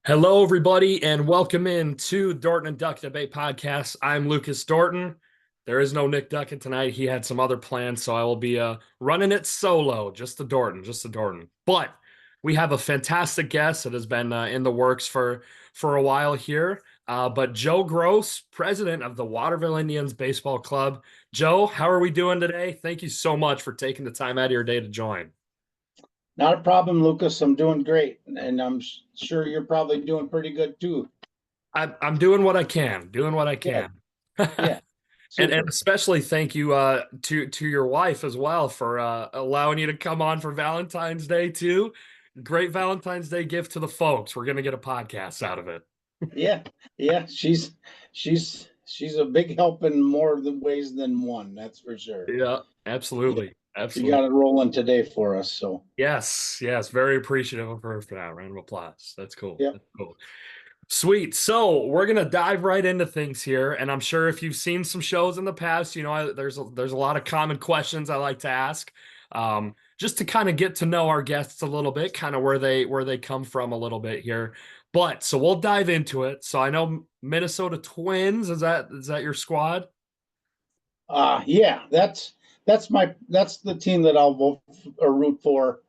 Hello, everybody, and welcome in to Dorton and Duck Debate Podcast. I'm Lucas Dorton. There is no Nick Duckett tonight. He had some other plans, so I will be running it solo, just the Dorton, just the Dorton. But we have a fantastic guest that has been in the works for a while here. But Joe Grose, president of the Waterville Indians Baseball Club. Joe, how are we doing today? Thank you so much for taking the time out of your day to join. Not a problem, Lucas. I'm doing great, and I'm sure you're probably doing pretty good too. I'm doing what I can, doing what I Yeah, can. yeah, And super. especially thank you to your wife as well for allowing you to come on for Valentine's Day too. Great Valentine's Day gift to the folks. We're gonna get a podcast out of it. Yeah, yeah. She's a big help in more ways than one. That's for sure. Yeah, Yeah, absolutely. she got Absolutely. it rolling today for us. So Yes, yes. Very appreciative of her for that. Round of applause. That's cool. yeah. That's cool. Sweet. So we're gonna dive right into things here, and I'm sure if you've seen some shows in the past, there's a lot of common questions I like to ask, just to kind of get to know our guests a little bit, kind of where they come from a little bit here. But so we'll dive into it. So I know Minnesota Twins, is that your squad? Yeah. That's the team that I'll vote or root for.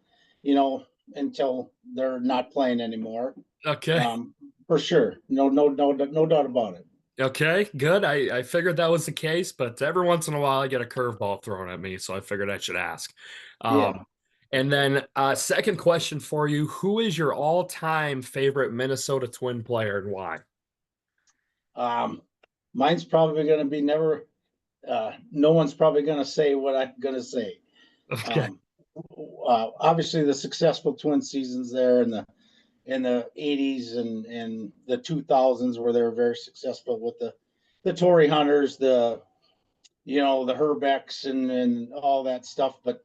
You know, until they're not playing anymore. Okay. Um, for sure. No doubt about it. Okay, good. I figured that was the case, but every once in a while I get a curveball thrown at me, so I figured I should ask. Yeah. And then second question for you, who is your all-time favorite Minnesota Twin player and why? Um, Mine's probably going to be never. No one's probably going to say what I'm going to say. Okay. Um, Obviously, the successful Twin seasons there in the '80s and the 2000s, where they were very successful with the Torrey Hunters, the Herbecks and all that stuff. But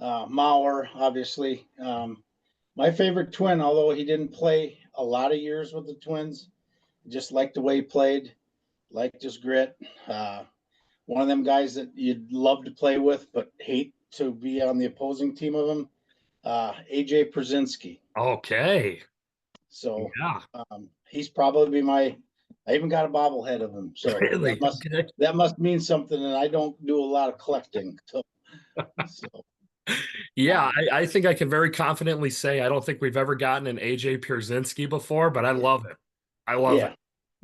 Mauer, obviously, my favorite Twin, although he didn't play a lot of years with the Twins, just liked the way he played, liked his grit. One of them guys that you'd love to play with, but hate to be on the opposing team of him. AJ Przinsky. Okay. So Yeah. he's probably my. I even got a bobblehead of him, so Really? Okay. that must mean something. And I don't do a lot of collecting, so Yeah, um, I think I can very confidently say I don't think we've ever gotten an AJ Pierzynski before, but I love it. I love it.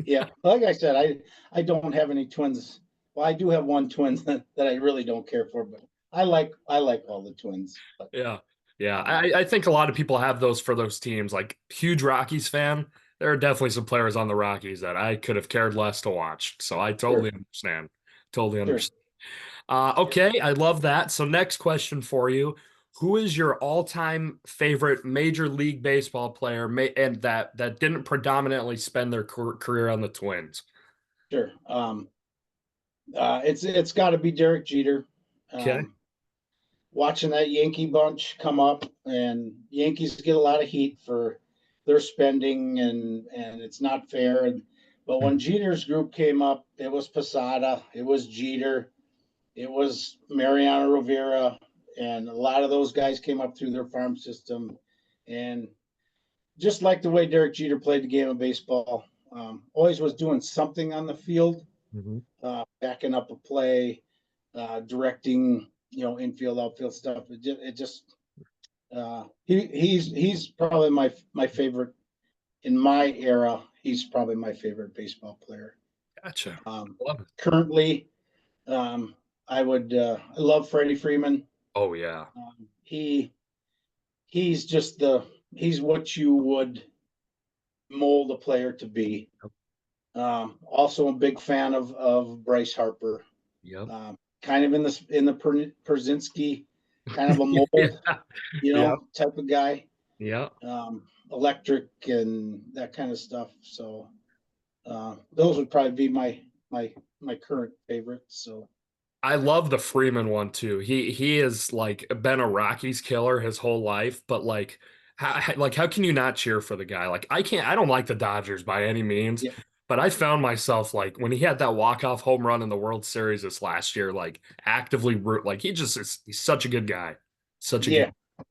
yeah, yeah. Like I said, I don't have any twins. Well, I do have one twin that I really don't care for, but I like all the twins. But Yeah. Yeah. um, I think a lot of people have those for those teams. Like, huge Rockies fan. There are definitely some players on the Rockies that I could have cared less to watch. So I totally sure, understand. Totally sure. understand. Okay, I love that. So next question for you. Who is your all-time favorite Major League Baseball player and that didn't predominantly spend their career on the Twins? Sure. It's got to be Derek Jeter. Okay. Um, Watching that Yankee bunch come up, and Yankees get a lot of heat for their spending, and it's not fair. But when Jeter's group came up, it was Posada, it was Jeter, it was Mariano Rivera, and a lot of those guys came up through their farm system, and just like the way Derek Jeter played the game of baseball, always was doing something on the field, Mhm. backing up a play, directing, infield, outfield stuff. He's probably my favorite in my era. He's probably my favorite baseball player. Gotcha. Um, Love it. Currently, I love Freddie Freeman. Oh yeah. He he's just he's what you would mold a player to be. Also a big fan of Bryce Harper. Yep. Kind of in the Przinsky kind of a Yeah. mold, Yep. type of guy. Yep. Electric and that kind of stuff. So those would probably be my current favorites. So I love the Freeman one too. He is like been a Rockies killer his whole life, but like how can you not cheer for the guy? Like I don't like the Dodgers by any means, yeah, but I found myself like when he had that walk-off home run in the World Series this last year, like actively root like he's such a good guy. Such a good yeah,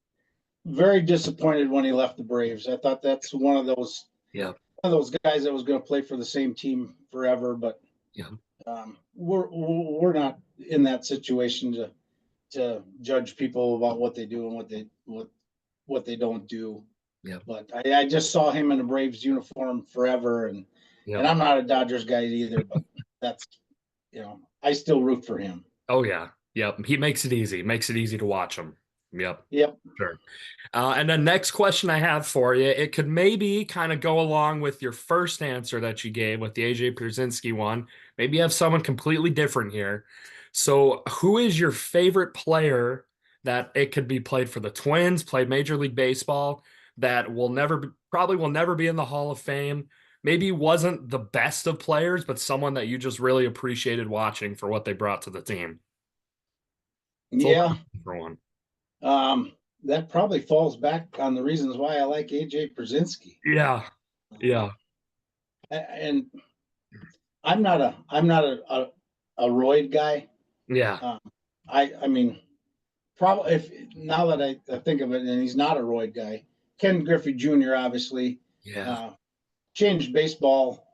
very disappointed when he left the Braves. I thought that's one of those Yeah. One of those guys that was going to play for the same team forever, but Yeah. we're not in that situation to judge people about what they do and what they don't do. Yeah. But I just saw him in a Braves uniform forever, Yeah. and I'm not a Dodgers guy either, but that's I still root for him. Oh yeah. Yep. He makes it easy. Makes it easy to watch him. Yep. Yep. Sure. And the next question I have for you, it could maybe kind of go along with your first answer that you gave with the AJ Pierzynski one. Maybe you have someone completely different here. So, who is your favorite player that it could be played for the Twins, played Major League Baseball, that probably will never be in the Hall of Fame? Maybe wasn't the best of players, but someone that you just really appreciated watching for what they brought to the team. It's a little Yeah. for one. That probably falls back on the reasons why I like AJ Pierzynski. Yeah. Yeah. And I'm not a roid guy. Yeah. Um, I mean, probably if now that I think of it, and he's not a roid guy. Ken Griffey Jr. obviously Yeah. uh, changed baseball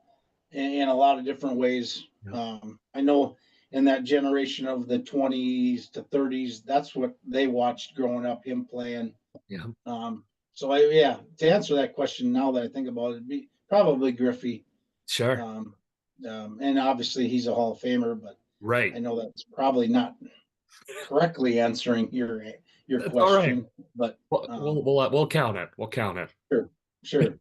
in a lot of different ways. Yeah. I know in that generation of the 20s to 30s, that's what they watched growing up, him playing. Yeah. So to answer that question, now that I think about it, it'd be probably Griffey. Sure. Um, and obviously he's a Hall of Famer, but I Right. know that's probably not correctly answering your That's all right. question, but We'll count it. We'll count it. sure, sure.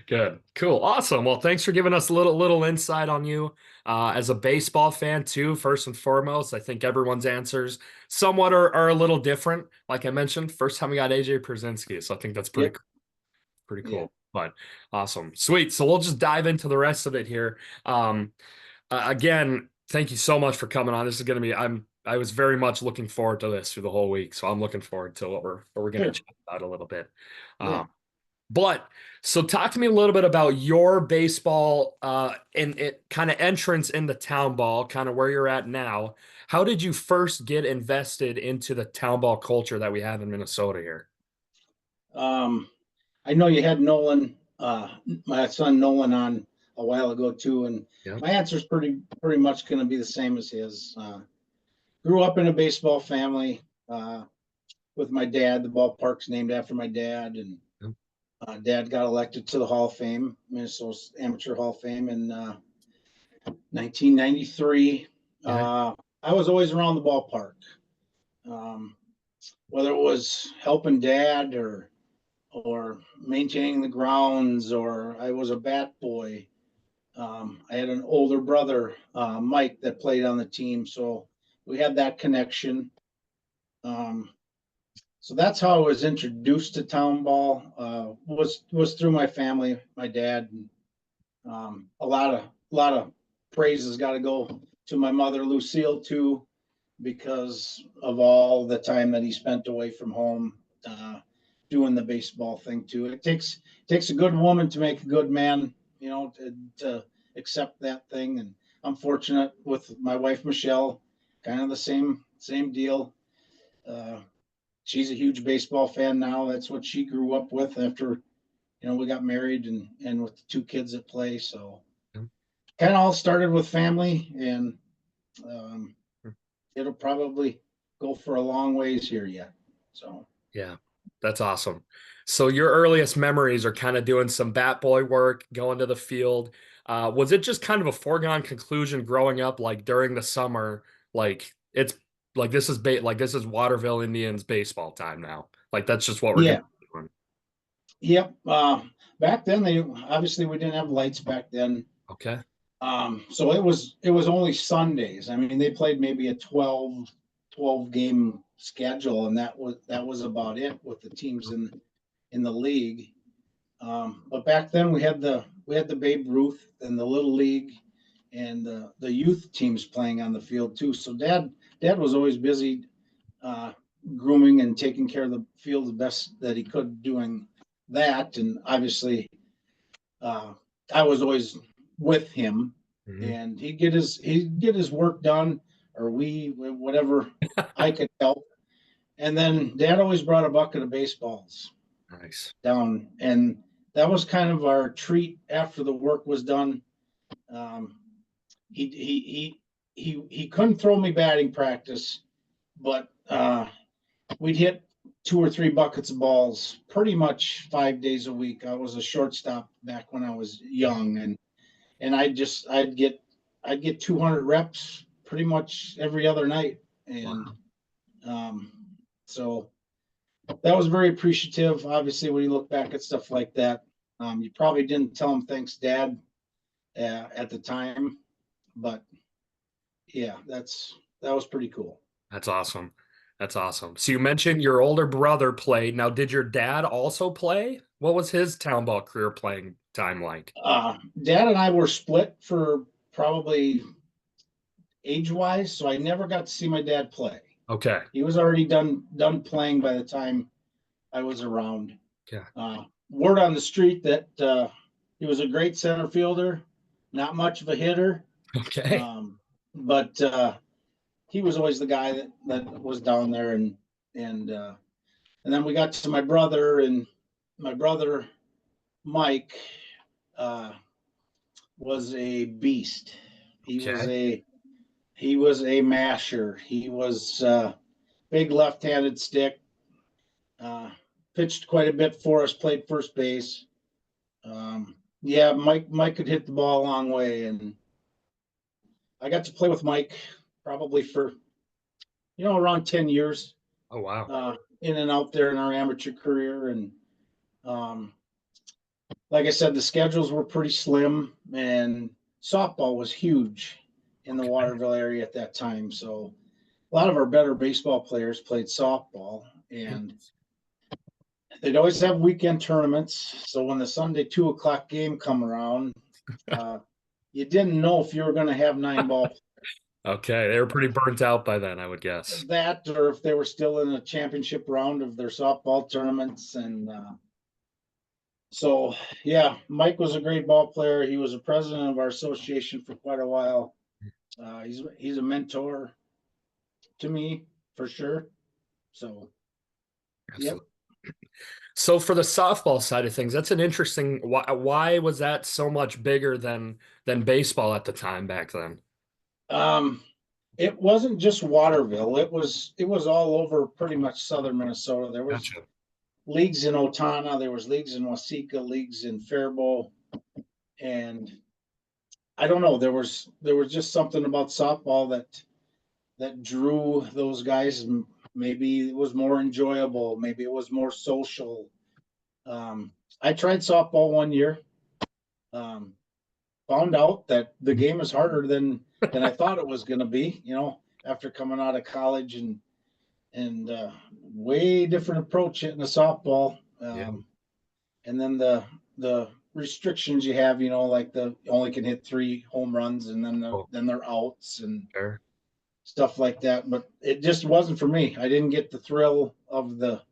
Good. Cool. Awesome. Well, thanks for giving us a little insight on you as a baseball fan too. First and foremost, I think everyone's answers somewhat are a little different. Like I mentioned, first time we got AJ Pierzynski, so I think that's Yep. pretty Yeah. cool. But awesome, sweet. So we'll just dive into the rest of it here. Again, thank you so much for coming on. This is going to be I was very much looking forward to this through the whole week, so I'm looking forward to what we're going to Sure. chat about a little bit. Yeah. But so talk to me a little bit about your baseball and it kind of entrance into town ball, kind of where you're at now. How did you first get invested into the town ball culture that we have in Minnesota here? Um, I know you had Nolan, my son Nolan, on a while ago too, and Yeah. my answer is pretty much going to be the same as his. Grew up in a baseball family with my dad. The ballpark's named after my dad, and Yeah. Dad got elected to the Hall of Fame, Minnesota's Amateur Hall of Fame, in 1993. Yeah. I was always around the ballpark, um, whether it was helping Dad or maintaining the grounds, or I was a bat boy. I had an older brother, Mike, that played on the team, so we had that connection. Um, so that's how I was introduced to town ball. Was through my family, my dad. And, a lot of praise has got to go to my mother, Lucille, too, because of all the time that he spent away from home doing the baseball thing too. It takes a good woman to make a good man, to accept that thing. And I'm fortunate with my wife Michelle, kind of the same deal. She's a huge baseball fan now. That's what she grew up with after we got married and with the two kids that play. So kind of all started with family, and um, it'll probably go for a long ways here yet. So Yeah, that's awesome. So your earliest memories are kind of doing some bat boy work, going to the field. Was it just kind of a foregone conclusion growing up, like during the summer, like it's like this is Waterville Indians baseball time now. Like that's just what we're gonna yeah, be doing. yep. Back then they obviously we didn't have lights back then. Okay. So it was only Sundays. I mean, they played maybe a 12 game schedule, and that was about it with the teams in the league. But back then we had the Babe Ruth and the Little League and the youth teams playing on the field too. So dad was always busy uh, grooming and taking care of the field the best that he could doing that. And obviously, uh, I was always with him, Mhm. and he'd get his work done, or whatever I could help. And then Dad always brought a bucket of baseballs Nice. down, and that was kind of our treat after the work was done. Um, he couldn't throw me batting practice, but we'd hit 2 or 3 buckets of balls pretty much 5 days a week. I was a shortstop back when I was young, and I'd get 200 reps pretty much every other night, and Wow. um, so that was very appreciative. Obviously, when you look back at stuff like that, you probably didn't tell him thanks, Dad, at the time, but yeah, that was pretty cool. That's awesome. That's awesome. So you mentioned your older brother played. Now, did your dad also play? What was his town ball career playing time like? Dad and I were split for probably age wise, so I never got to see my dad play. Okay. He was already done playing by the time I was around. Yeah. Word on the street that he was a great center fielder, not much of a hitter, Okay. but he was always the guy that was down there, and then we got to my brother, and my brother Mike uh, was a beast. He was Okay. a he was a masher. He was big left-handed stick. Uh, Pitched quite a bit for us. Played first base. Yeah, Mike could hit the ball a long way, and I got to play with Mike probably for around 10 years, Oh, wow. in and out there in our amateur career, and um, like I said, the schedules were pretty slim, and softball was huge in the Okay. Waterville area at that time. So a lot of our better baseball players played softball, and they'd always have weekend tournaments. So when the Sunday 2 o'clock game come around, uh, you didn't know if you were going to have 9 ball. Okay. They were pretty burnt out by then, I would guess. That, or if they were still in a championship round of their softball tournaments, and so yeah, Mike was a great ball player. He was a president of our association for quite a while. He's a mentor to me for sure. So yep. Absolutely. So for the softball side of things, that's an interesting. Why was that so much bigger than baseball at the time back then? Um, it wasn't just Waterville. It was all over pretty much southern Minnesota. There was Gotcha. leagues in Otana, there was leagues in Waseca, leagues in Faribault, and I don't know. There was just something about softball that drew those guys. Maybe it was more enjoyable. Maybe it was more social. I tried softball one year. Um, Found out that the game is harder than I thought it was going to be. After coming out of college, and way different approach hitting a softball. Yeah. And then the restrictions you have, like you only can hit 3 home runs, and then Oh, they're outs and sure. stuff like that. But it just wasn't for me. I didn't get the thrill of the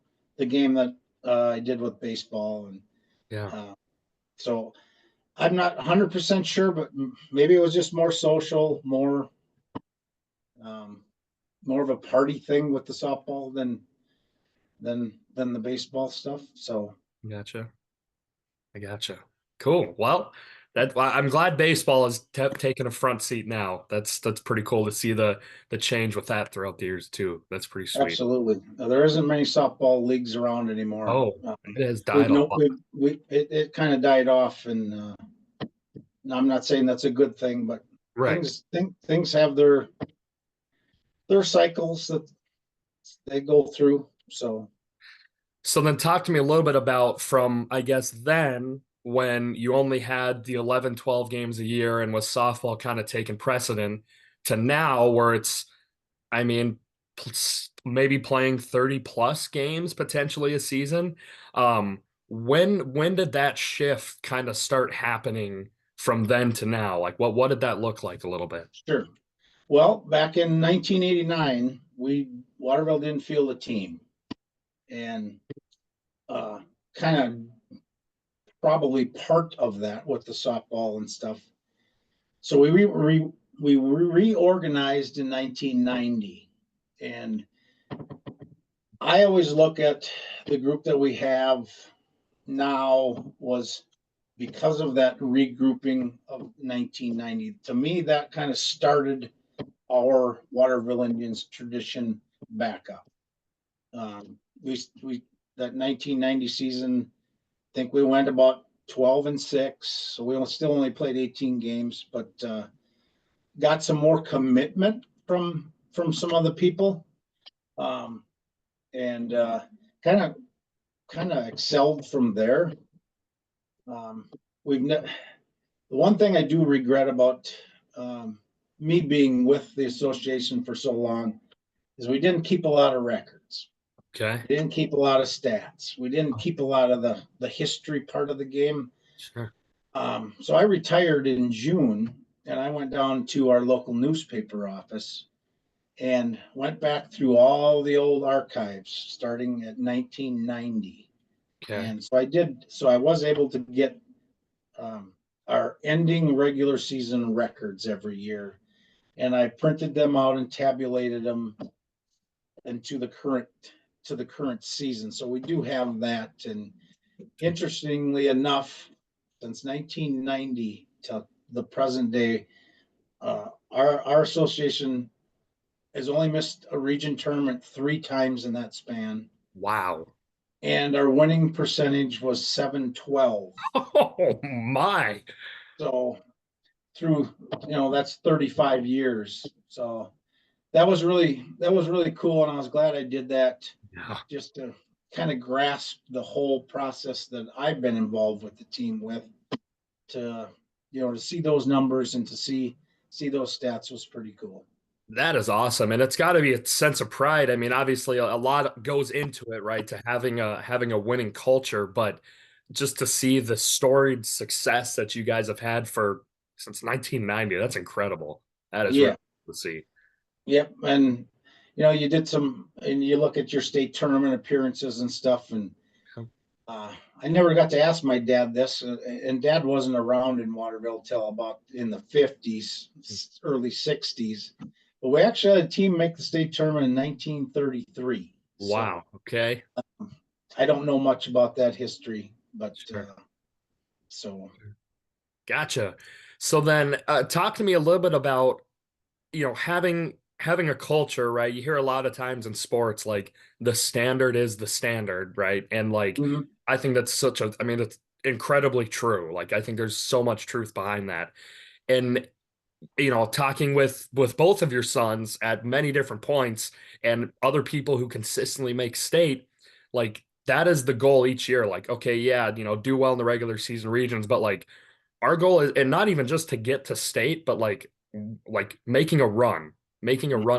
game that I did with baseball, and Yeah. uh, so I'm not 100% sure, but maybe it was just more social, um, more of a party thing with the softball than the baseball stuff. So Gotcha. I gotcha. Cool. Well, I'm glad baseball has taken a front seat now. That's pretty cool to see the change with that throughout the years too. That's pretty sweet. absolutely, there isn't many softball leagues around anymore. Oh, it has We've died no off. we it kind of died off, and I'm not saying that's a good thing, but Right. things have their cycles that they go through. So So then talk to me a little bit about from, I guess, then when you only had the 11, 12 games a year and with softball kind of taking precedent to now where it's, I mean, maybe playing 30 plus games potentially a season. When did that shift kind of start happening from then to now? Like what did that look like a little bit? sure. Well, back in 1989, we Waterville didn't field a team, and kind of probably part of that with the softball and stuff. So we reorganized in 1990, and I always look at the group that we have now was because of that regrouping of 1990. To me, that kind of started our Waterville Indians tradition back up. We that 1990 season, I think we went about 12-6, so we still only played 18 games, but got some more commitment from some other people, and kind of excelled from there. We've the one thing I do regret about me being with the association for so long is we didn't keep a lot of records. Okay. We didn't keep a lot of stats. We didn't keep a lot of the history part of the game. Sure. So I retired in June, and I went down to our local newspaper office and went back through all the old archives starting at 1990. Okay. And so I did. So I was able to get our ending regular season records every year, and I printed them out and tabulated them into the current season. So we do have that. And interestingly enough, since 1990 to the present day, our association has only missed a region tournament 3 times in that span. Wow. And our winning percentage was 712. Oh my. So through, that's 35 years. So that was really cool. And I was glad I did that, Yeah. just to kind of grasp the whole process that I've been involved with the team with, to, to see those numbers and to see those stats was pretty cool. That is awesome. And it's got to be a sense of pride. I mean, obviously a lot goes into it, right? To having a winning culture, but just to see the storied success that you guys have had for since 1990, that's incredible. That is really Yeah. cool to see. Yep. And, you did and you look at your state tournament appearances and stuff. And I never got to ask my dad this, and Dad wasn't around in Waterville till about in the 50s, early 60s. But we actually had a team make the state tournament in 1933. Wow. Okay. So I don't know much about that history, but Sure. so. Gotcha. So then talk to me a little bit about, having a culture, right? You hear a lot of times in sports, like the standard is the standard, right? And like, Mhm. I think that's I mean, it's incredibly true. Like, I think there's so much truth behind that. And, talking with both of your sons at many different points and other people who consistently make state, like that is the goal each year. Like, okay, yeah, do well in the regular season regions, but like our goal is, and not even just to get to state, but like making a run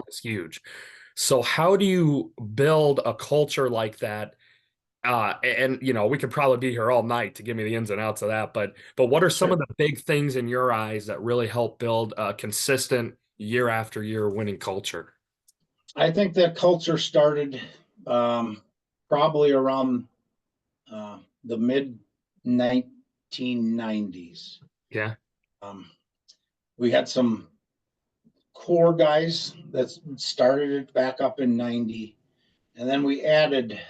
is huge. So how do you build a culture like that? And we could probably be here all night to give me the ins and outs of that, but what are some Sure. of the big things in your eyes that really help build a consistent year after year winning culture? I think that culture started probably around the mid 1990s. Yeah. We had some core guys that started it back up in 90, and then we added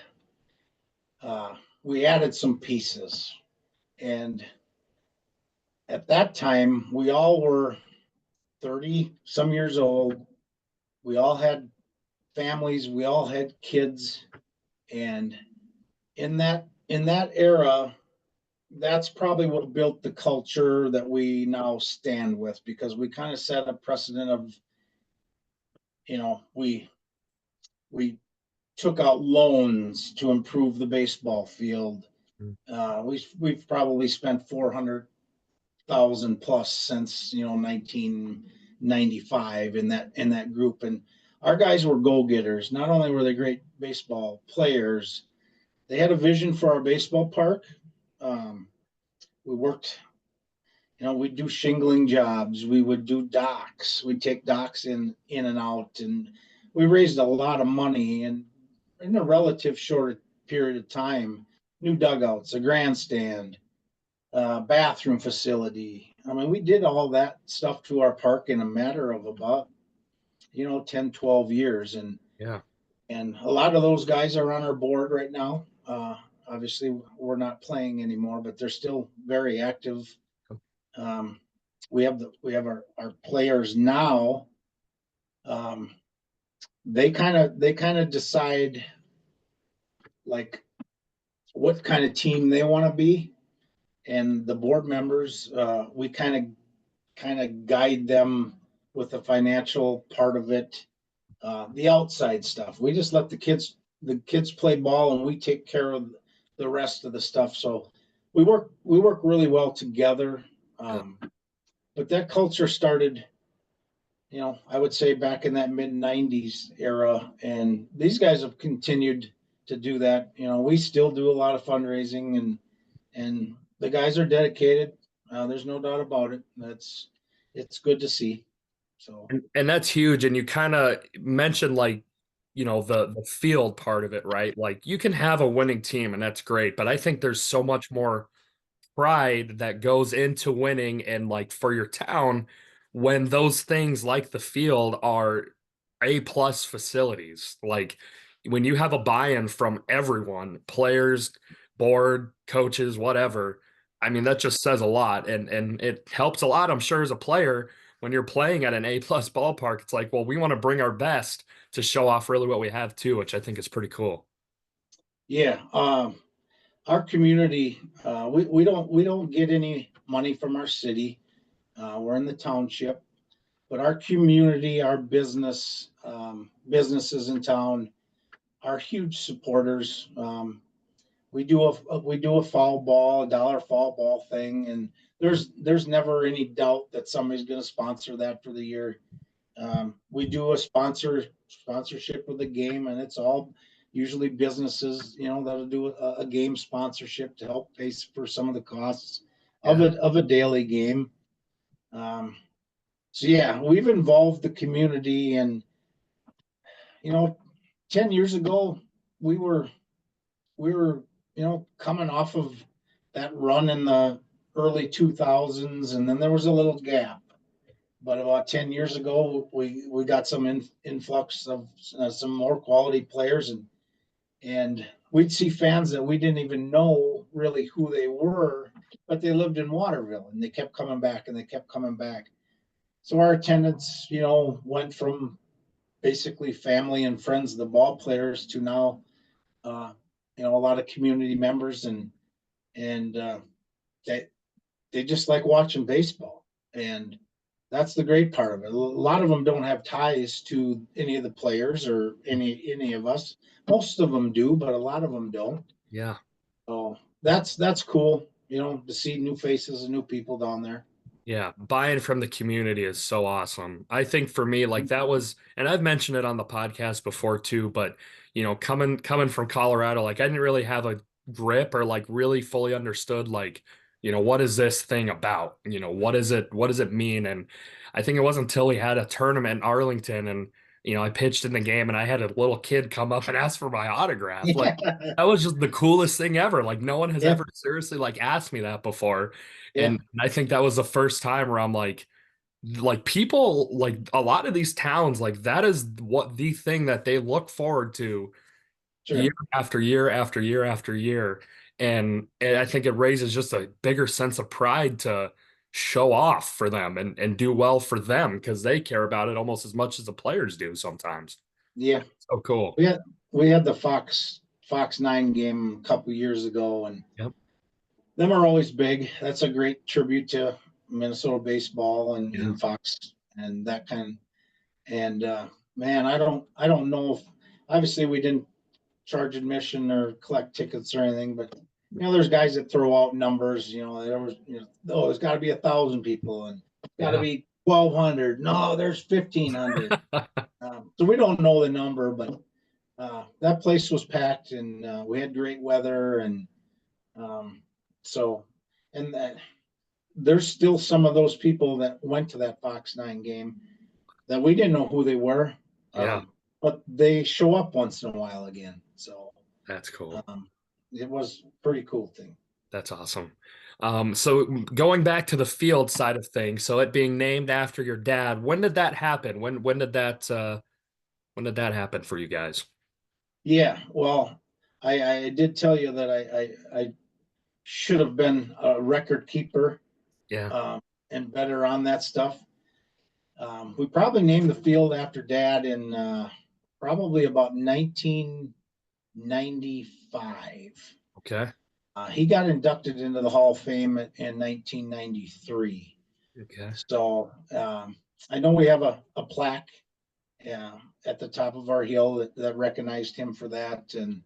some pieces. And at that time, we all were 30 some years old. We all had families, we all had kids, and in that era, that's probably what built the culture that we now stand with, because we kind of set a precedent of, we took out loans to improve the baseball field. We've probably spent 400,000 plus since 1995 in that group. And our guys were go-getters. Not only were they great baseball players, they had a vision for our baseball park. We worked, we'd do shingling jobs. We would do docks. We'd take docks in and out, and we raised a lot of money. And in a relative short period of time, new dugouts, a grandstand, bathroom facility. I mean, we did all that stuff to our park in a matter of about, 10, 12 years. And Yeah. a lot of those guys are on our board right now. obviously we're not playing anymore, but they're still very active. Um, we have our players now. Um, they kind of decide like what kind of team they want to be, and the board members, we kind of guide them with the financial part of it, the outside stuff. We just let the kids play ball, and we take care of the rest of the stuff. So we work really well together. Yeah. Um, but that culture started, I would say back in that mid '90s era, and these guys have continued to do that. We still do a lot of fundraising, and the guys are dedicated. There's no doubt about it. It's good to see. So And that's huge. And you kind of mentioned like, the field part of it, right? Like you can have a winning team and that's great, but I think there's so much more pride that goes into winning and like for your town when those things like the field are A+ facilities. Like when you have a buy-in from everyone, players, board, coaches, whatever. I mean, that just says a lot and it helps a lot, I'm sure, as a player when you're playing at an A+ ballpark. It's like, well, we want to bring our best to show off really what we have too, which I think is pretty cool. yeah, our community, we don't get any money from our city. We're in the township, but our community, our businesses in town are huge supporters. We do a fall ball, $1 fall ball thing, and there's never any doubt that somebody's going to sponsor that for the year. We do a sponsorship of the game, and it's all usually businesses, that'll do a game sponsorship to help pay for some of the costs of Yeah. a daily game. Um, so yeah, we've involved the community, and you know, 10 years ago, we were we were coming off of that run in the early 2000s, and then there was a little gap. But about 10 years ago, we got some influx of some more quality players, and we'd see fans that we didn't even know really who they were, but they lived in Waterville, and they kept coming back, and they kept coming back. So our attendance, went from basically family and friends of the ball players to now, uh, a lot of community members, and they they just like watching baseball, and that's the great part of it. A lot of them don't have ties to any of the players or any of us. Most of them do, but a lot of them don't. Yeah. So that's cool, to see new faces and new people down there. Yeah, buying from the community is so awesome. I think for me, like that was, and I've mentioned it on the podcast before too, but coming from Colorado, like I didn't really have a grip or like really fully understood like, what is this thing about? What does it mean? And I think it wasn't until we had a tournament in Arlington and I pitched in the game and I had a little kid come up and ask for my autograph. Like Yeah, that was just the coolest thing ever. Like no one has yeah, ever seriously like asked me that before. yeah, And I think that was the first time where I'm like people, like a lot of these towns, like that is what the thing that they look forward to year sure. after year after year after year. And I think it raises just a bigger sense of pride to show off for them and do well for them because they care about it almost as much as the players do sometimes. Yeah, So cool. we had the Fox 9 game a couple years ago, and Yep. them are always big. That's a great tribute to Minnesota baseball and, Yeah. and Fox and that kind. And man, I don't know if, obviously we didn't charge admission or collect tickets or anything, but there's guys that throw out numbers. There was, oh, there's got to be 1,000 people, and got to Yeah. be 1,200. No, there's 1,500. So we don't know the number, but that place was packed, and we had great weather, and um, so, and that there's still some of those people that went to that Fox 9 game that we didn't know who they were, Yeah. but they show up once in a while again. So That's cool. it was a pretty cool thing. That's awesome. So going back to the field side of things, so it being named after your dad, when did that happen? When did that happen for you guys? Yeah, well, I did tell you that I should have been a record keeper, Yeah. and better on that stuff. We probably named the field after Dad in probably about 1995. Okay. He got inducted into the Hall of Fame in 1993. Okay. So I know we have a plaque at the top of our hill that recognized him for that. And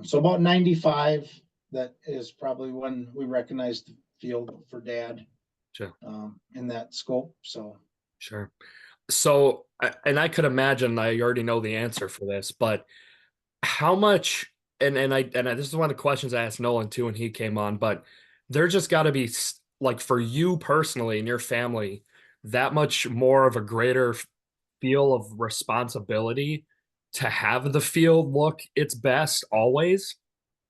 so about 95, that is probably when we recognized the field for Dad Sure. in that scope. So Sure. So, and I could imagine I already know the answer for this, but how much, this is one of the questions I asked Nolan too when he came on, but there just got to be like for you personally and your family, that much more of a greater feel of responsibility to have the field look its best always,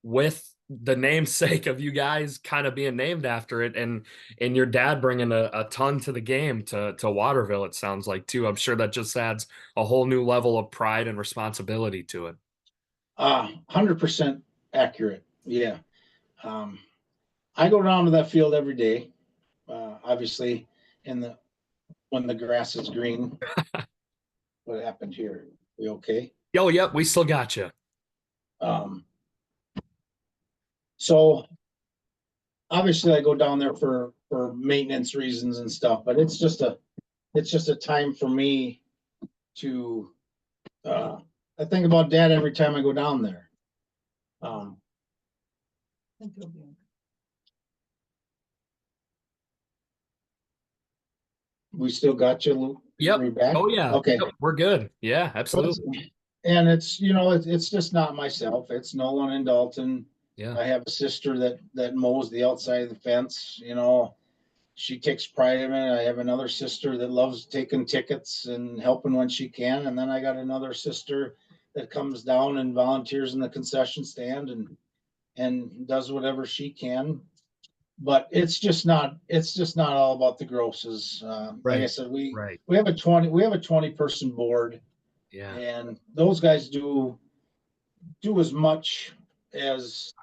with the namesake of you guys kind of being named after it, and your dad bringing a ton to the game to Waterville, it sounds like too. I'm sure that just adds a whole new level of pride and responsibility to it. 100% accurate. Yeah. Um, I go down to that field every day. Obviously, in the when the grass is green. What happened here? We okay? Yo, yep, we still got you. Um, so obviously, I go down there for maintenance reasons and stuff, but it's just a time for me to. I think about Dad every time I go down there. Um, we still got you, Luke. Yep. We back? Oh yeah. Okay. Yep, we're good. Yeah, absolutely. And it's it's just not myself. It's Nolan and Dalton. Yeah. I have a sister that mows the outside of the fence. She takes pride in it. I have another sister that loves taking tickets and helping when she can, and then I got another sister that comes down and volunteers in the concession stand and does whatever she can. But it's just not all about the grosses. Like I Right. said, we Right. we have a 20 person board, Yeah. and those guys do as much as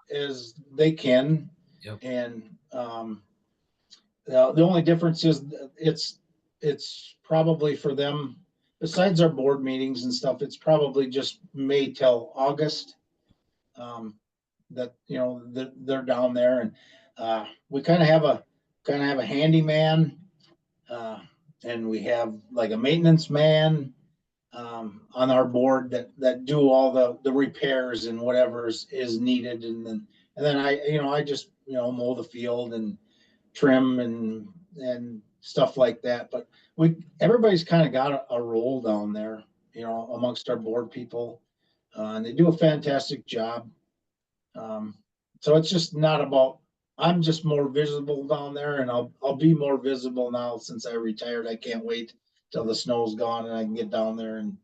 they can. Yep. And the only difference is it's probably for them, besides our board meetings and stuff, it's probably just May till August, that that they're down there. And we kind of have a handyman, uh, and we have like a maintenance man on our board that do all the repairs and whatever is needed. And then I just mow the field and trim and stuff like that. But everybody's kind of got a role down there, amongst our board people, and they do a fantastic job. Um, so it's just not about. I'm just more visible down there, and I'll be more visible now since I retired. I can't wait till the snow's gone and I can get down there and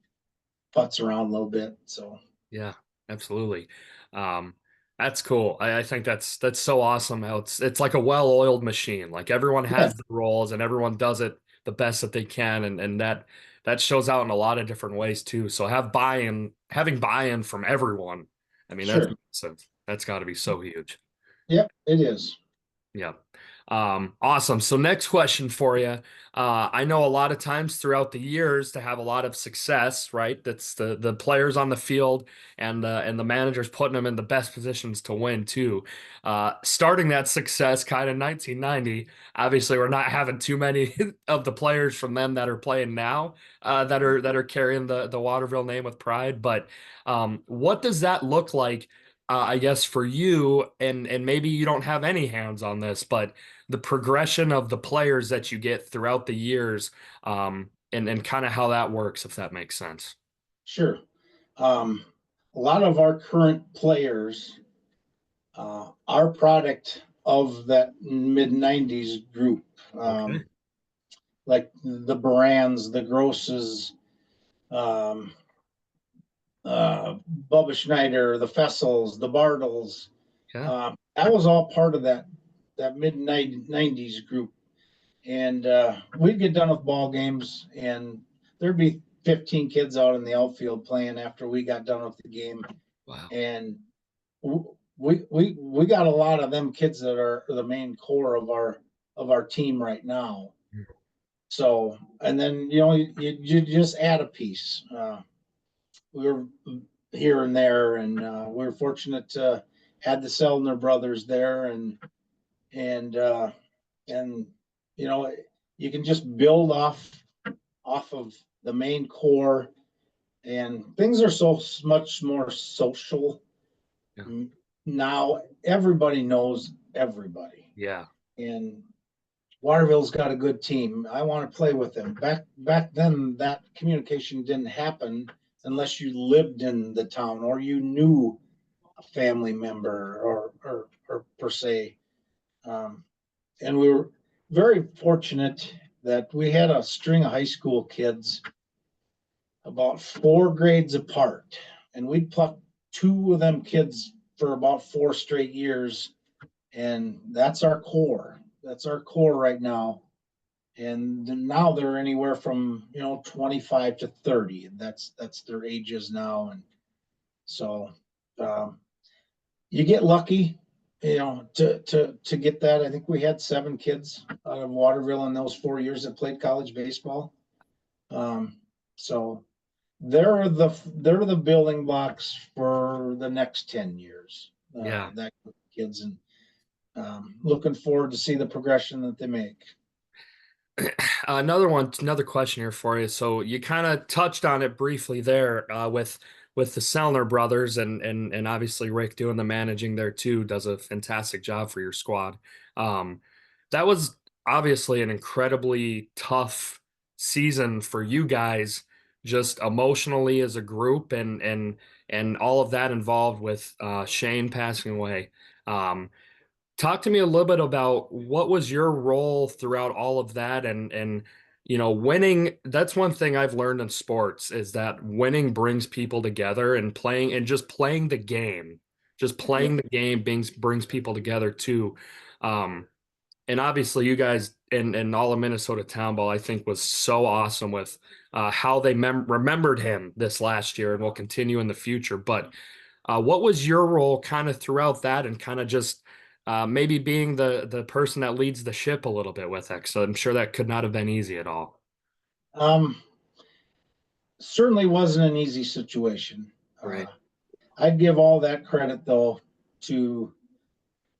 putz around a little bit. So Yeah, absolutely. Um, that's cool. I think that's so awesome how it's like a well-oiled machine. Like everyone yeah, has the roles and everyone does it the best that they can, and that shows out in a lot of different ways too. So having buy-in from everyone. I mean, that's sure. massive. That's got to be so huge. Yep, it is. Yeah. Awesome. So next question for you. I know a lot of times throughout the years to have a lot of success, right? That's the players on the field and the managers putting them in the best positions to win too. Starting that success kind of 1990. Obviously, we're not having too many of the players from them that are playing now that are carrying the Waterville name with pride. But what does that look like? I guess for you, and maybe you don't have any hands on this, but the progression of the players that you get throughout the years, and kind of how that works, if that makes sense. Sure. Um, a lot of our current players are product of that mid '90s group, Okay. like the Brands, the Grosses, um, Bubba Schneider, the Fessels, the Bartles. Yeah. That was all part of that mid '90s group. And we'd get done with ball games, and there'd be 15 kids out in the outfield playing after we got done with the game. Wow. And we got a lot of them kids that are the main core of our team right now. So, and then you just add a piece. We were here and there, and we were fortunate to had the Selner brothers there, and and you know you can just build off of the main core, and things are so much more social. Yeah. Now everybody knows everybody, Yeah. and Waterville's got a good team. I want to play with them. Back then, that communication didn't happen unless you lived in the town or you knew a family member or per se. Um, and we were very fortunate that we had a string of high school kids about 4 grades apart, and we'd pluck two of them kids for about 4 straight years, and that's our core. That's our core right now. And now they're anywhere from 25 to 30. That's their ages now, and so um, you get lucky, to get that. I think we had 7 kids out of Waterville in those 4 years that played college baseball. So they're the building blocks for the next 10 years. Yeah. That kids, and looking forward to see the progression that they make. Another question here for you. So you kind of touched on it briefly there with the Selner brothers and obviously Rick doing the managing there too does a fantastic job for your squad. Um, that was obviously an incredibly tough season for you guys, just emotionally as a group and all of that involved with Shane passing away. Um, Talk to me a little bit about what was your role throughout all of that and winning. That's one thing I've learned in sports is that winning brings people together and playing the game. Just Yep. playing the game brings people together too. Um, and obviously you guys and all of Minnesota Town Ball, I think was so awesome with how they remembered him this last year and will continue in the future. But what was your role kind of throughout that and kind of just maybe being the person that leads the ship a little bit with it? So I'm sure that could not have been easy at all. Um, Certainly wasn't an easy situation. Right. I'd give all that credit though to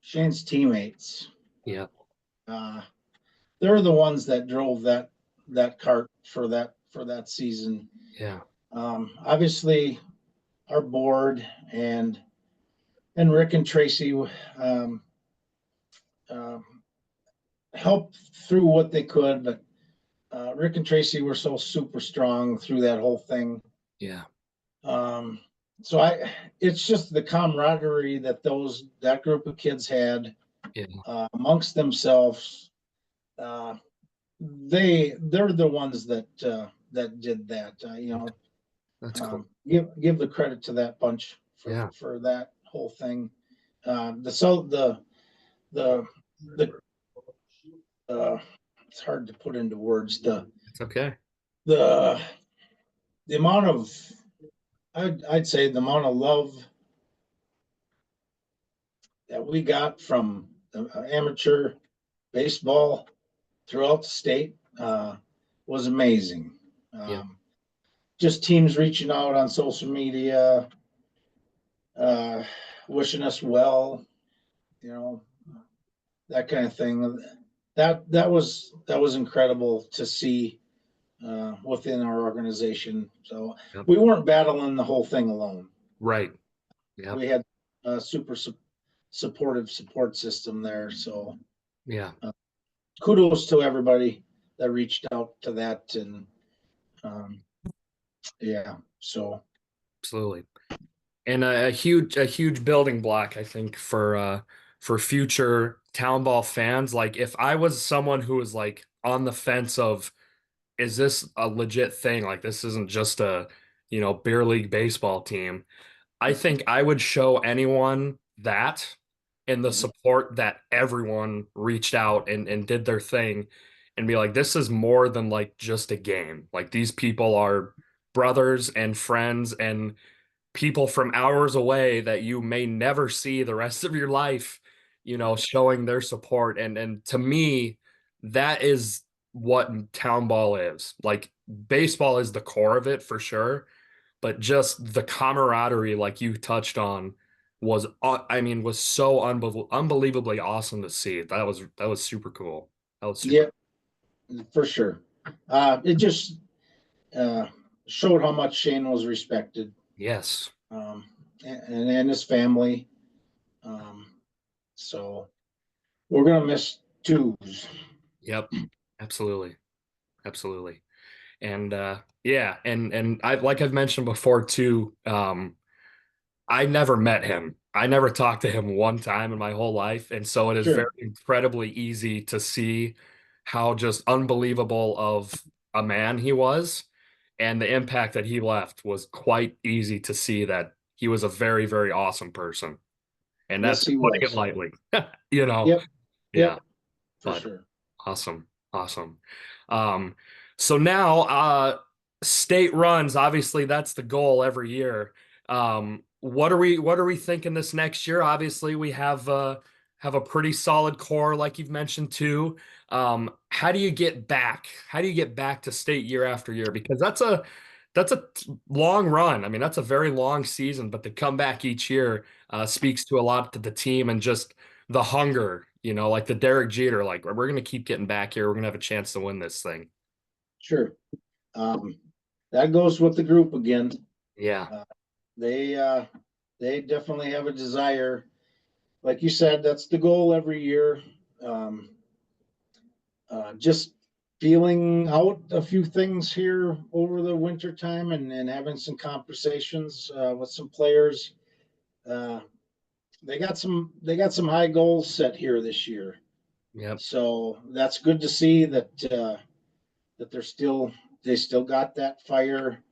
Shane's teammates. Yeah. Uh, they're the ones that drove that cart for that season. Yeah. Obviously, our board and Rick and Tracy um, um, helped through what they could, but Rick and Tracy were so super strong through that whole thing. Yeah. Um, so it's just the camaraderie that that group of kids had Yeah. amongst themselves. Uh, they're the ones that did that. That's cool. Give the credit to that bunch Yeah. for that whole thing. The the it's hard to put into words. It's okay. The the amount of I'd say the amount of love that we got from amateur baseball throughout the state was amazing. Yeah. Just teams reaching out on social media, uh, wishing us well, you know, that kind of thing. That was incredible to see within our organization. So Yep. we weren't battling the whole thing alone. Right. Yeah. We had a super supportive support system there. So Yeah. kudos to everybody that reached out to that, and um, yeah. So Absolutely. And a huge building block, I think, for future town ball fans. Like if I was someone who was like on the fence of is this a legit thing? Like this isn't just a, beer league baseball team. I think I would show anyone that and the support that everyone reached out and did their thing and be like, this is more than like just a game. Like these people are brothers and friends and people from hours away that you may never see the rest of your life, showing their support. And to me, that is what town ball is. Like baseball is the core of it for sure, but just the camaraderie, like you touched on, was so unbelievably awesome to see. That was super cool. That was super. Yeah, for sure. It just uh, showed how much Shane was respected, Yes. um, and his family. Um, so we're gonna miss twos. Yep. Absolutely. Absolutely. And yeah, and I like I've mentioned before too, I never met him. I never talked to him one time in my whole life. And so it is very Sure. incredibly easy to see how just unbelievable of a man he was. And the impact that he left was quite easy to see that he was a very, very awesome person. And Yes, that's he putting it was. lightly, you know. Yep. Yeah, Yep. For but sure. awesome. Awesome. Um, so now state runs, obviously that's the goal every year. What are we thinking this next year? Obviously, we have a pretty solid core, like you've mentioned too. How do you get back? How do you get back to state year after year? Because that's a long run. I mean, that's a very long season, but to come back each year speaks to a lot to the team and just the hunger, like the Derek Jeter, like we're gonna keep getting back here. We're gonna have a chance to win this thing. Sure. Um, that goes with the group again. Yeah, Uh, they they definitely have a desire. Like you said, that's the goal every year. Um, just feeling out a few things here over the winter time and having some conversations with some players. Uh, they got some high goals set here this year, yep, so that's good to see that they still got that fire.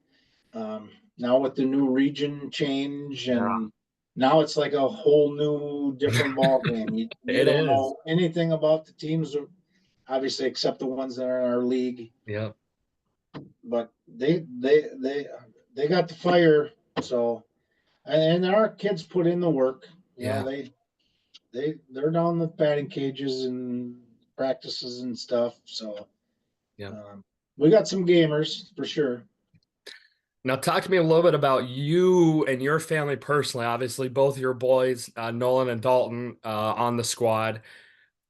Now with the new region change, yeah, and now it's like a whole new different ball game. You it don't is. know anything about the teams, obviously, except the ones that are in our league. Yep, But they got the fire. So and our kids put in the work. yeah, They're down the batting cages and practices and stuff. So yep. um, we got some gamers for sure. Now, talk to me a little bit about you and your family personally. Obviously, both your boys, Nolan and Dalton, on the squad.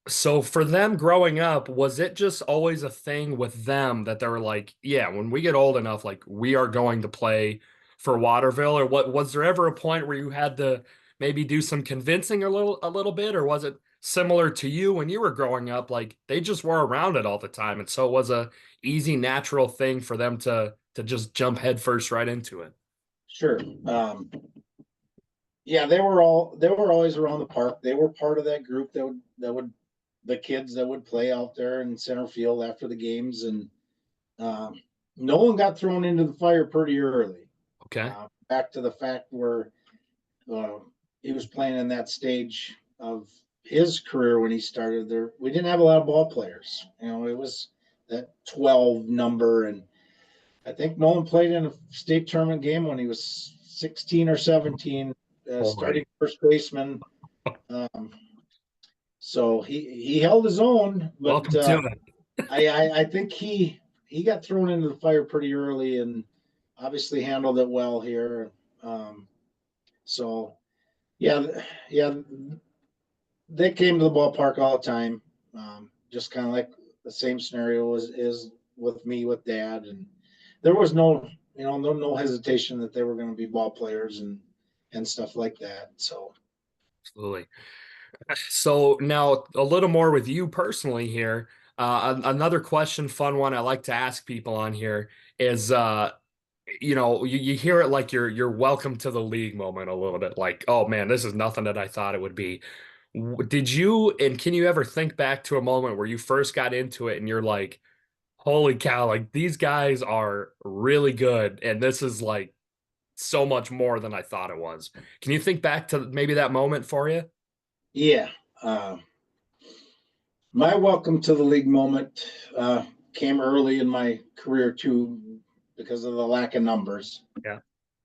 So for them growing up, was it just always a thing with them that they were like, yeah, when we get old enough, like we are going to play for Waterville? Or what was there ever a point where you had to maybe do some convincing a little bit, or was it similar to you when you were growing up? Like they just were around it all the time, and so it was a easy, natural thing for them to just jump headfirst right into it. Sure. Yeah, they were always around the park. They were part of that group that would the kids that would play out there in center field after the games, and um, Nolan got thrown into the fire pretty early. Okay. Back to the fact where uh, he was playing in that stage of his career when he started there. We didn't have a lot of ball players. It was that 12 number, and I think Nolan played in a state tournament game when he was 16 or 17, Boy, starting first baseman. Um, so he held his own, but welcome to it. I think he got thrown into the fire pretty early and obviously handled it well here. Um, so yeah, they came to the ballpark all the time. Just kind of like the same scenario is with me with dad, and there was no hesitation that they were going to be ball players and stuff like that. So Absolutely. So now a little more with you personally here. Another question, fun one I like to ask people on here is, you hear it like you're welcome to the league moment a little bit, like, oh man, this is nothing that I thought it would be. Did you and can you ever think back to a moment where you first got into it and you're like, holy cow, like these guys are really good, and this is like so much more than I thought it was. Can you think back to maybe that moment for you? yeah, uh, my welcome to the league moment came early in my career too because of the lack of numbers. Yeah.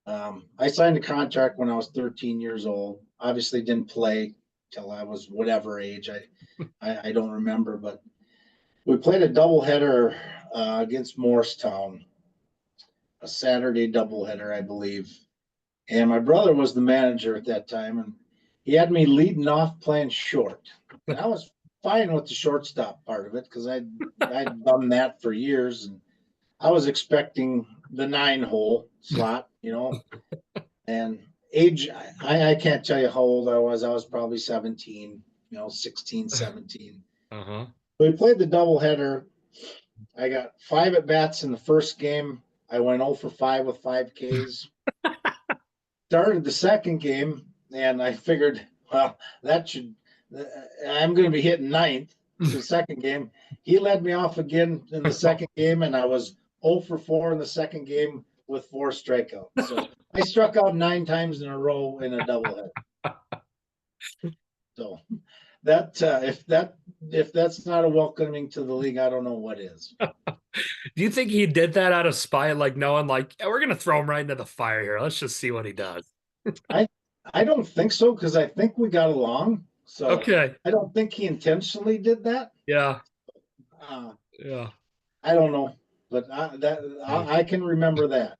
I signed a contract when I was 13 years old. Obviously, didn't play till I was whatever age. I don't remember, but we played a doubleheader against Morristown, a Saturday doubleheader, I believe. And my brother was the manager at that time, and he had me leading off playing short. And I was fine with the shortstop part of it because I'd done that for years, and I was expecting the 9-hole slot, and age, I can't tell you how old I was. I was probably 17, 16, 17. Uh-huh. We played the doubleheader. I got 5 at bats in the first game. I went 0 for 5 with 5 Ks. Started the second game, and I figured, well, I'm going to be hitting ninth. The second game, he led me off again in the second game, and I was 0 for 4 in the second game with 4 strikeouts. So I struck out 9 times in a row in a doubleheader. So that if that's not a welcoming to the league, I don't know what is. Do you think he did that out of spite, like knowing, like, we're gonna throw him right into the fire here? Let's just see what he does. I I don't think so because I think we got along. So Okay. I don't think he intentionally did that. Yeah. Uh, Yeah. I don't know, but Yeah. I can remember that.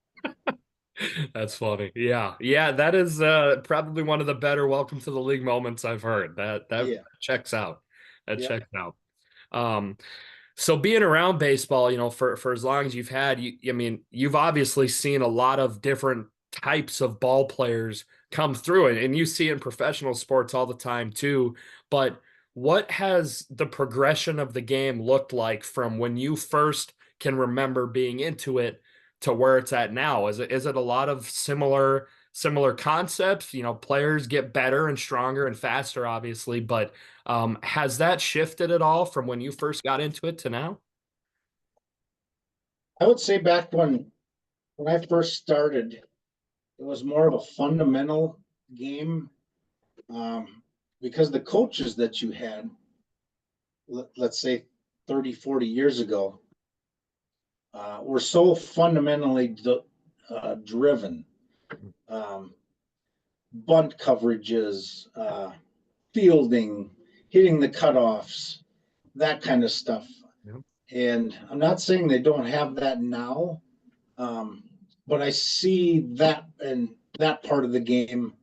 That's funny. Yeah. Yeah, that is probably one of the better welcome to the league moments I've heard. That Yeah, checks out. That yeah. checks out. Um, so being around baseball, for as long as you've had, I mean, you've obviously seen a lot of different types of ball players come through it, and you see it in professional sports all the time too. But what has the progression of the game looked like from when you first can remember being into it to where it's at now? Is it a lot of similar concepts? Players get better and stronger and faster, obviously, but has that shifted at all from when you first got into it to now? I would say back when I first started, it was more of a fundamental game because the coaches that you had, let's say 30, 40 years ago, were so fundamentally driven. Um, Bunt coverages, fielding, hitting the cutoffs, that kind of stuff. Yep. And I'm not saying they don't have that now, but I see that in that part of the game.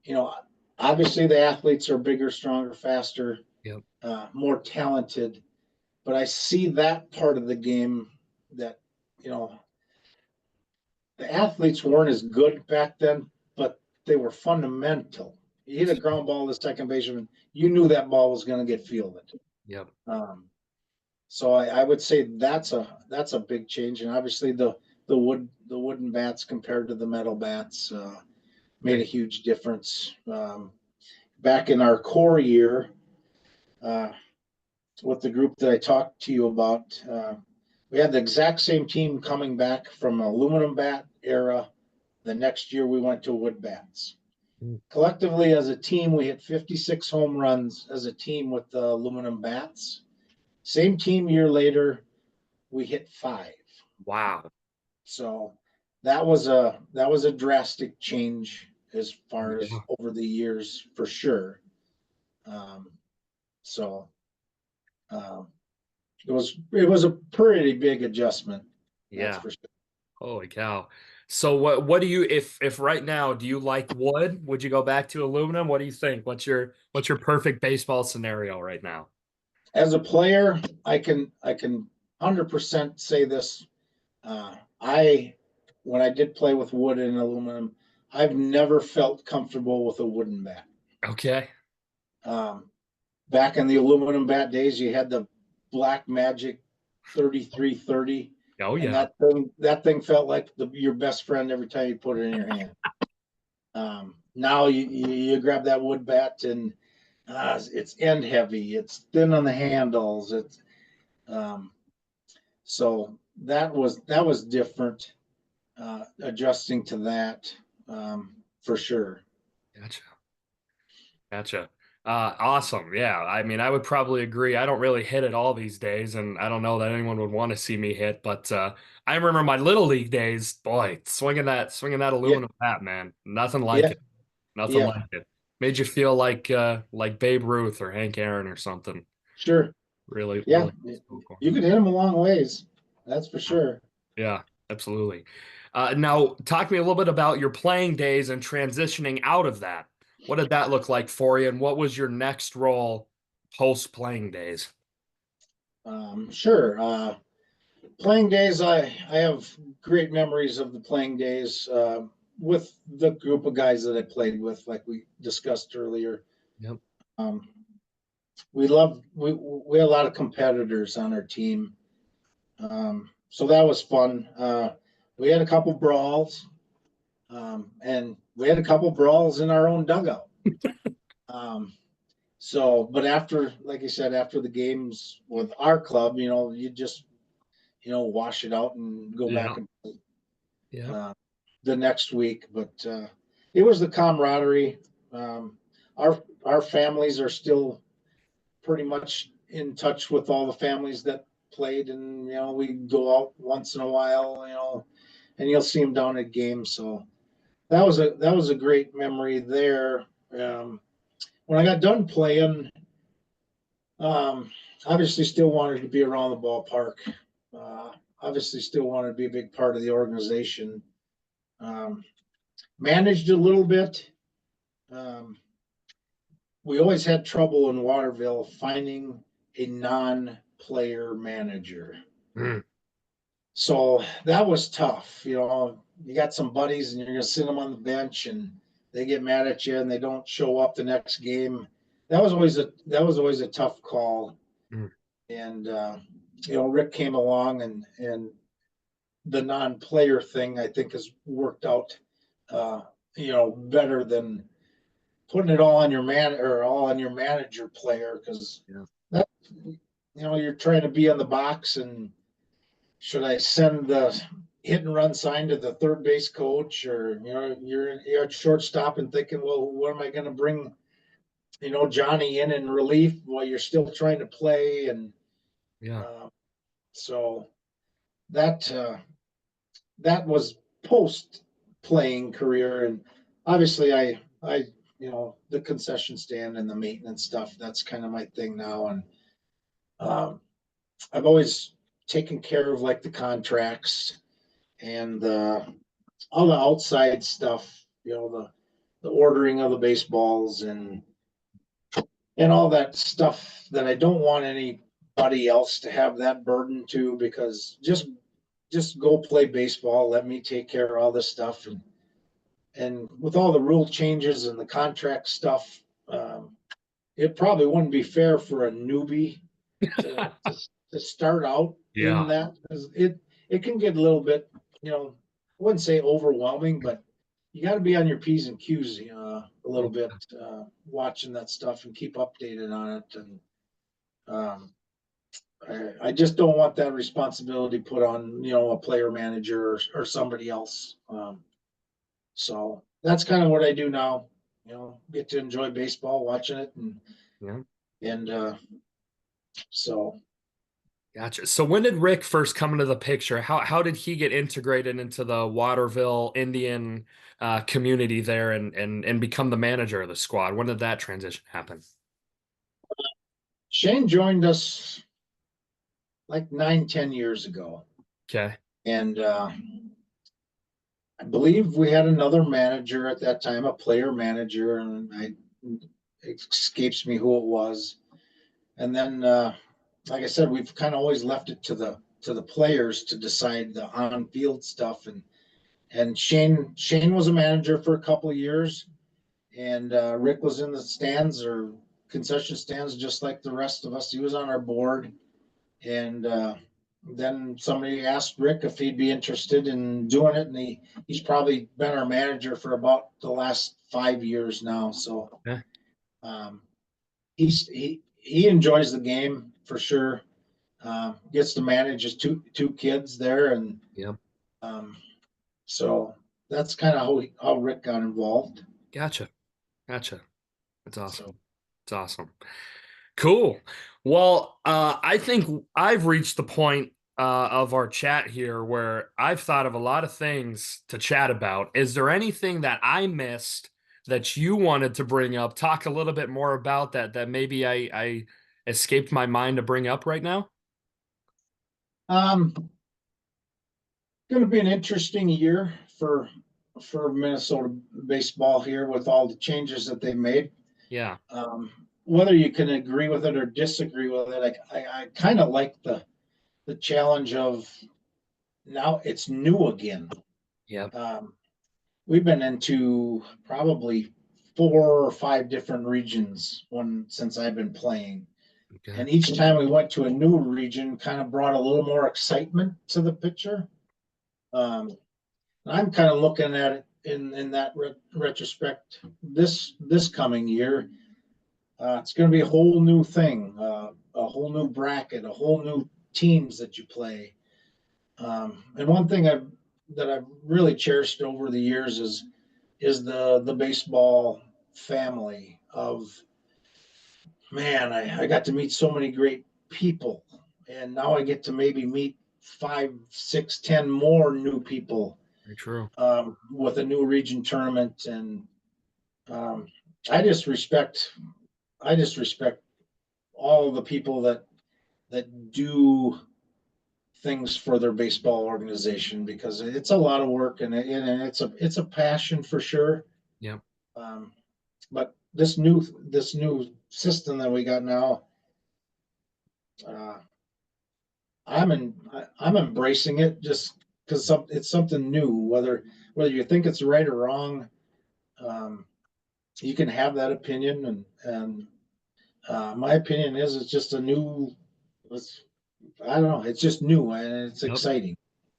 You know, Obviously the athletes are bigger, stronger, faster, Yep. more talented, but I see that part of the game that you know the athletes weren't as good back then, but they were fundamental. You hit a ground ball to second baseman, you knew that ball was going to get fielded. Yep. Um, so I would say that's a big change, and obviously the wooden bats compared to the metal bats made a huge difference. Back in our core year, uh, with the group that I talked to you about, we had the exact same team coming back from aluminum bat era. The next year we went to wood bats. Collectively as a team, we hit 56 home runs as a team with the aluminum bats. Same team year later, we hit 5. Wow. So that was a drastic change as far as Yeah. over the years for sure. Um, so um, it was a pretty big adjustment. That's Yeah. for sure. Holy cow. So what do you, if right now, do you like wood? Would you go back to aluminum? What do you think? What's your perfect baseball scenario right now? As a player, I can 100% say this. I when I did play with wood and aluminum, I've never felt comfortable with a wooden bat. Okay. Um, Back in the aluminum bat days, you had the Black Magic 3330, Oh and yeah. that thing felt like your best friend every time you put it in your hand. Now you grab that wood bat and it's end heavy, it's thin on the handles. It's so that was different. Adjusting to that for sure. Gotcha. Gotcha. Awesome. Yeah. I mean, I would probably agree. I don't really hit it all these days, and I don't know that anyone would want to see me hit, but I remember my little league days, boy, swinging that Yeah, aluminum bat, man. Nothing like yeah, it. Nothing yeah, like it. Made you feel like Babe Ruth or Hank Aaron or something. sure. Really, Yeah, really cool. you could hit them a long ways. That's for sure. Yeah, absolutely. Now, talk to me a little bit about your playing days and transitioning out of that. What did that look like for you, and what was your next role post playing days? Sure. Playing days, I have great memories of the playing days with the group of guys that I played with, like we discussed earlier. Yep. Um, we had a lot of competitors on our team, so that was fun. We had a couple brawls, and we had a couple brawls in our own dugout. Um, so, but after, like I said, after the games with our club, you just wash it out and go back Yeah. and Yeah. uh, the next week. But it was the camaraderie. Um, our families are still pretty much in touch with all the families that played, and we go out once in a while, and you'll see them down at games. So that was a great memory there. Um, when I got done playing, um, obviously still wanted to be around the ballpark. Uh, obviously still wanted to be a big part of the organization. Um, Managed a little bit. Um, we always had trouble in Waterville finding a non-player manager. Mm. So that was tough. You got some buddies and you're going to sit them on the bench and they get mad at you and they don't show up the next game. That was always a tough call. Mm. And Rick came along and the non-player thing I think has worked out uh, better than putting it all on your man or all on your manager player, because Yeah. that you're trying to be on the box, and should I send the hit and run sign to the third base coach, or you're at shortstop and thinking, well, what am I going to bring Johnny in relief while you're still trying to play, and Yeah. uh, so that that was post playing career. And obviously I the concession stand and the maintenance stuff, that's kind of my thing now. And um, I've always taken care of like the contracts and all the outside stuff, the ordering of the baseballs and all that stuff that I don't want anybody else to have that burden to, because just go play baseball, let me take care of all this stuff. And with all the rule changes and the contract stuff, it probably wouldn't be fair for a newbie to start out in Yeah. that, because it can get a little bit, I wouldn't say overwhelming, but you got to be on your P's and Q's a little bit, watching that stuff and keep updated on it. And um, I just don't want that responsibility put on a player manager or somebody else. So that's kind of what I do now. Get to enjoy baseball, watching it, Yeah. and so Gotcha. So when did Rick first come into the picture? How did he get integrated into the Waterville Indian community there and become the manager of the squad? When did that transition happen? Shane joined us like 9, 10 years ago, Okay. and I believe we had another manager at that time, a player manager, and it escapes me who it was. And then, like I said, we've kind of always left it to the players to decide the on field stuff. And Shane was a manager for a couple of years, and Rick was in the stands or concession stands just like the rest of us. He was on our board, and then somebody asked Rick if he'd be interested in doing it, and he's probably been our manager for about the last 5 years now. So Yeah. um, he enjoys the game for sure. Gets to manage his two kids there, and Yeah. um, so that's kind of how Rick got involved. Gotcha. Gotcha. That's awesome. So It's awesome. Cool. Well, I think I've reached the point of our chat here where I've thought of a lot of things to chat about. Is there anything that I missed that you wanted to bring up? Talk a little bit more about that maybe I escaped my mind to bring up right now? Um, going to be an interesting year for Minnesota baseball here with all the changes that they made. Yeah. Whether you can agree with it or disagree with it, I kind of like the challenge of now it's new again. Yep. Um, we've been into probably 4 or 5 different regions since I've been playing. Okay. And each time we went to a new region, kind of brought a little more excitement to the picture. I'm kind of looking at it in that retrospect. This coming year, it's going to be a whole new thing, a whole new bracket, a whole new teams that you play. And one thing that I've really cherished over the years is the baseball family of man. I got to meet so many great people, and now I get to maybe meet 5, 6, 10 more new people Very true. with a new region tournament, and um, I just respect I just respect all the people that do things for their baseball organization because it's a lot of work and it's a passion for sure. Yep. Um, but this new system that we got now, uh, I'm embracing it just because it's something new. Whether you think it's right or wrong, um, you can have that opinion, and my opinion is it's just a new. It's, I don't know. It's just new and it's Yep. exciting.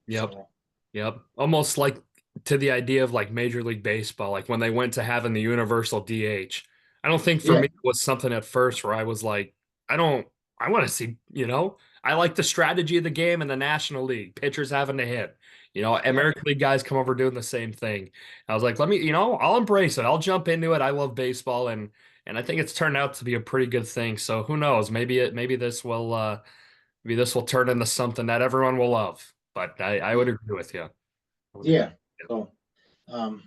Yep. So Yep. Almost like to the idea of like Major League Baseball, like when they went to having the universal DH. I don't think for yeah, me it was something at first where I was like, I don't, I want to see, I like the strategy of the game in the National League, pitchers having to hit. yep, American League guys come over doing the same thing. I was like, let me, I'll embrace it. I'll jump into it. I love baseball and I think it's turned out to be a pretty good thing. So who knows? Maybe this will turn into something that everyone will love. But I would yeah, agree with you. I would agree. yeah. So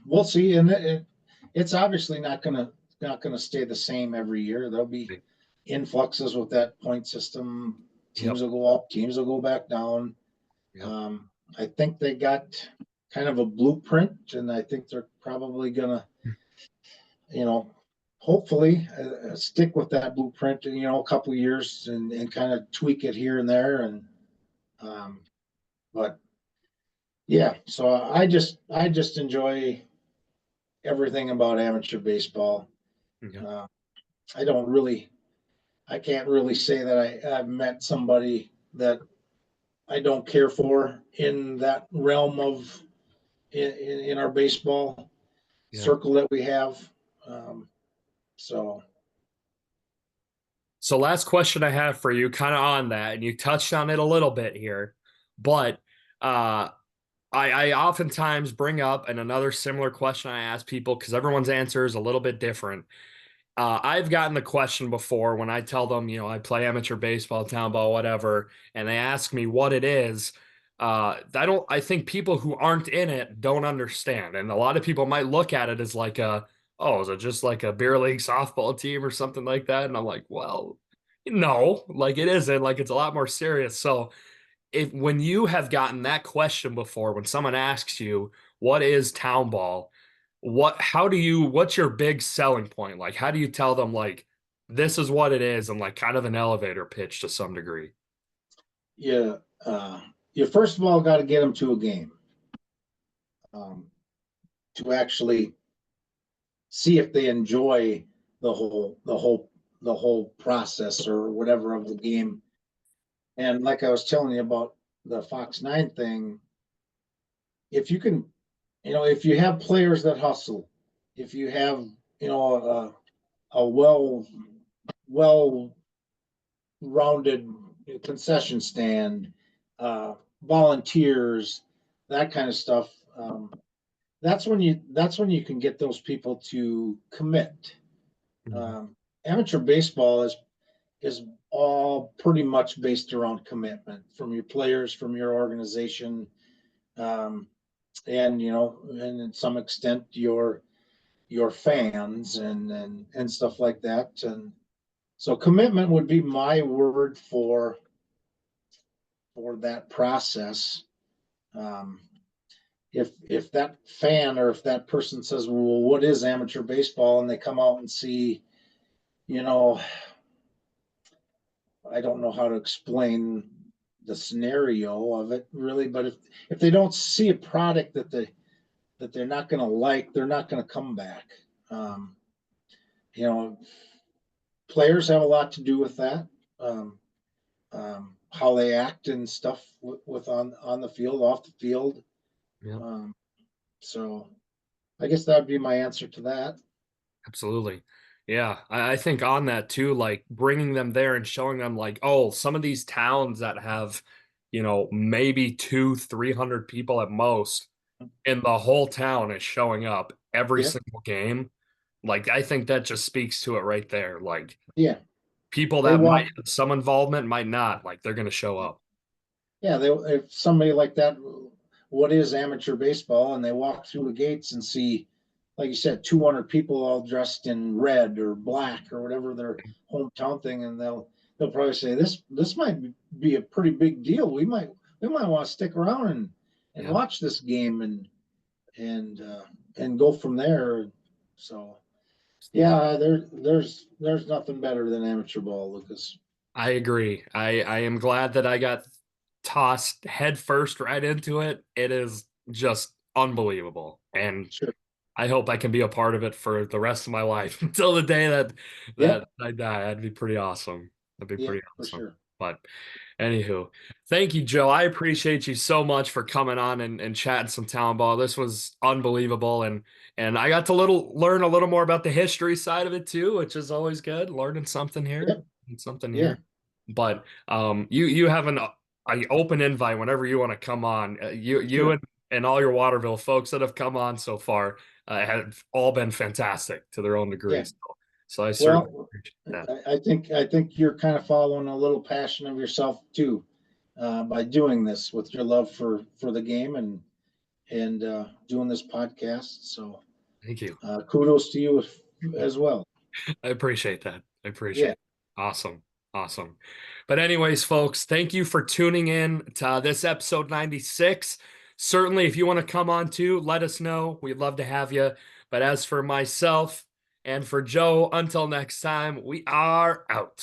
we'll see, and it's obviously not gonna stay the same every year. There'll be influxes with that point system. Yep. Teams will go up, teams will go back down. Yep. Um, I think they got kind of a blueprint, and I think they're probably gonna, you know, hopefully stick with that blueprint, a couple of years and kind of tweak it here and there, and um, but yeah. So I just enjoy everything about amateur baseball. Yep. Uh, I don't really, I can't really say that I've met somebody that I don't care for in that realm of in our baseball Yep. circle that we have. Um, so So last question I have for you, kind of on that, and you touched on it a little bit here, but uh I oftentimes bring up and another similar question I ask people because everyone's answer is a little bit different. I've gotten the question before when I tell them, I play amateur baseball, town ball, whatever, and they ask me what it is. I think people who aren't in it don't understand. And a lot of people might look at it as like oh, is it just like a beer league softball team or something like that? And I'm like, well, no, like it isn't. Like it's a lot more serious. So if when you have gotten that question before, when someone asks you, what is town ball? What's your big selling point? Like, how do you tell them like this is what it is and like kind of an elevator pitch to some degree? yeah, you first of all got to get them to a game um, to actually see if they enjoy the whole the whole the whole process or whatever of the game. And like I was telling you about the Fox 9 thing, if you can, if you have players that hustle, if you have, a well rounded concession stand, volunteers, that kind of stuff. That's when you can get those people to commit. Mhm. Um, amateur baseball is all pretty much based around commitment from your players, from your organization, um, and and in some extent your fans and stuff like that. And so commitment would be my word for that process. Um, if that fan or if that person says, well, what is amateur baseball, and they come out and see, you know, I don't know how to explain the scenario of it really, but if they don't see a product that they're not going to like, they're not going to come back. Um, you know, players have a lot to do with that. Um, how they act and stuff with on the field, off the field. Yeah, Um, so I guess that would be my answer to that. absolutely. Yeah, I think on that too, like bringing them there and showing them like, oh, some of these towns that have, maybe 300 people at most, and the whole town is showing up every Yeah, single game. Like, I think that just speaks to it right there. Like, yeah. people They that might walk. have some involvement might not, like, they're going to show up. Yeah, they if somebody like that, what is amateur baseball, and they walk through the gates and see, like you said, 200 people all dressed in red or black or whatever their hometown thing, and they'll probably say this might be a pretty big deal. We might want to stick around and Yeah. watch this game and uh, and go from there. So yeah, there's nothing better than amateur ball, Lucas. I agree. I am glad that I got tossed head first right into it. It is just unbelievable. And Sure. I hope I can be a part of it for the rest of my life until the day that Yeah. I die. That'd be pretty awesome. That'd be Yeah, pretty for awesome. sure. But anywho, thank you, Joe. I appreciate you so much for coming on and chatting some town ball. This was unbelievable, and I got to learn a little more about the history side of it too, which is always good. Learning something here Yep. and something Yeah. here. But you have an open invite whenever you want to come on. You Sure. and all your Waterville folks that have come on so far have all been fantastic to their own Yeah. degrees. So I certainly Well, appreciate that. I think you're kind of following a little passion of yourself too, by doing this with your love for the game and doing this podcast. So Thank you. kudos to you as well. I appreciate that. I appreciate Yeah. it. Awesome. Awesome. But anyways, folks, thank you for tuning in to this episode 96. Certainly, if you want to come on too, let us know. We'd love to have you. But as for myself and for Joe, until next time, we are out.